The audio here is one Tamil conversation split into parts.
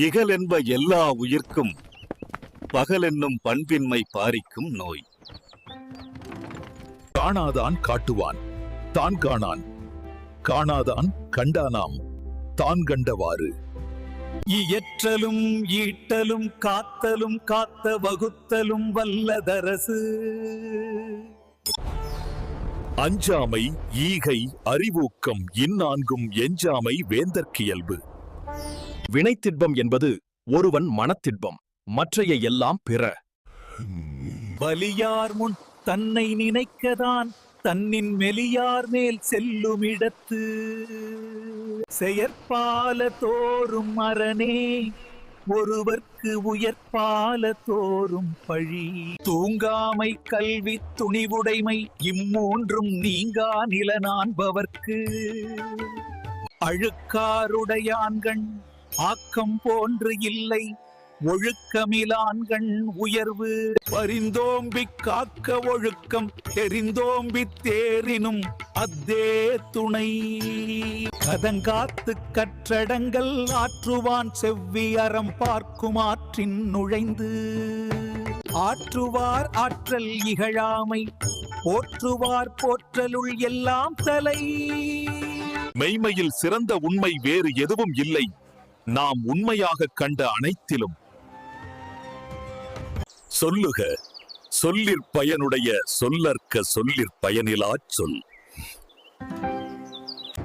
இகலென்ப எல்லா உயிர்க்கும் பகலென்னும் பண்பின்மை பாரிக்கும் நோய். காணாதான் காட்டுவான் தான் காணான், காணாதான் கண்டானாம் தான் கண்டவாறு. இயற்றலும் ஈட்டலும் காத்தலும் காத்த வகுத்தலும் வல்லதரசு. அஞ்சாமை ஈகை அறிவூக்கம் இந்நான்கும் எஞ்சாமை வேந்தற்கியல்பு. வினைத்திட்பம் என்பது ஒருவன் மனத்திட்பம், மற்றைய எல்லாம் பிற. வலியார் முன் தன்னை நினைக்கதான் தன்னின் மெலியார் மேல் செல்லும் இடத்து. செயற்பால தோறும் அரணே ஒருவர்க்கு உயர்பால தோறும் பழி. தூங்காமை கல்வி துணிவுடைமை இம்மூன்றும் நீங்கா நிலனான்பவர்க்கு. அழுக்காருடையான்கண் ஆக்கம் போன்று இல்லை ஒழுக்கமிலான்கண் உயர்வு. பரிந்தோம்பிக் காக்க ஒழுக்கம் தெரிந்தோம்பித் தேரினும் அத்தே துணை. கதங்காத்து கற்றடங்கள் ஆற்றுவான் செவ்வி அறம் பார்க்கும் ஆற்றின் நுழைந்து. ஆற்றுவார் ஆற்றல் இகழாமை போற்றுவார் போற்றலுள் எல்லாம் தலை. மெய்மையில் சிறந்த உண்மை வேறு எதுவும் இல்லை, நாம் உண்மையாக கண்ட அனைத்திலும். சொல்லுக சொல்லிற் பயனுடைய சொல்லற்க சொல்லிற் பயனிலாச் சொல்.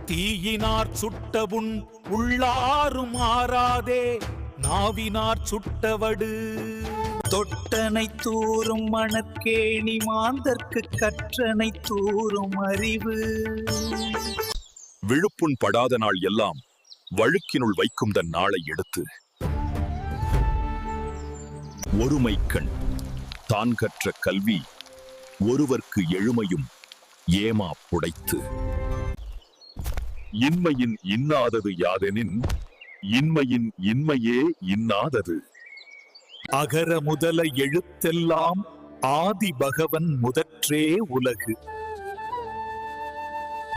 தீயினார் சுட்டபுண் உள்ளாரும் ஆறாதே நாவினார் சுட்டவடு. தொட்டனை தூறும் மணற்கேணி மாந்தர்க்கு கற்றனை தூறும் அறிவு. விழுப்புண் படாத நாள் எல்லாம் வழுக்கினுள் வைக்கும் தன் நாளை எடுத்து. ஒருமைக்கண் தான் கற்ற கல்வி ஒருவர்க்கு எழுமையும் ஏமா புடைத்து. இன்மையின் இன்னாதது யாதெனின் இன்மையின் இன்மையே இன்னாதது. அகர முதல எழுத்தெல்லாம் ஆதி பகவன் முதற்றே உலகு.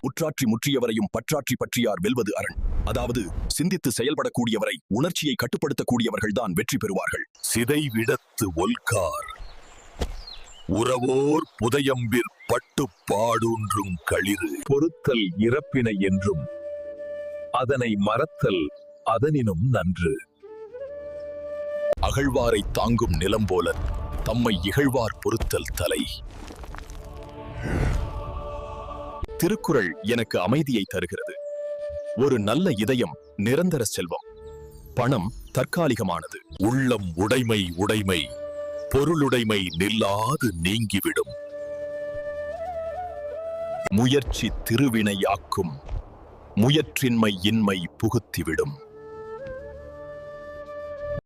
உற்றாற்றி முற்றியவரையும் பற்றாற்றி பற்றியார் வெல்வது அரண். அதாவது சிந்தித்து செயல்படக்கூடியவரை உணர்ச்சியை கட்டுப்படுத்தக்கூடியவர்கள்தான் வெற்றி பெறுவார்கள். சிதைவிடத்து ஒல்கார் உறவோர் புதையம்பிற் பட்டு பாடூன்றும் களிறு. பொறுத்தல் இறப்பினை என்றும் அதனை மறத்தல் அதனினும் நன்று. அகழ்வாரை தாங்கும் நிலம் போல தம்மை இகழ்வார் பொறுத்தல் தலை. திருக்குறள் எனக்கு அமைதியை தருகிறது. ஒரு நல்ல இதயம் நிரந்தர செல்வம், பணம் தற்காலிகமானது. உள்ளம் உடைமை உடைமை பொருளுடைமை நில்லாது நீங்கிவிடும். முயற்சி திருவினையாக்கும் முயற்றின்மை இன்மை புகுத்திவிடும்.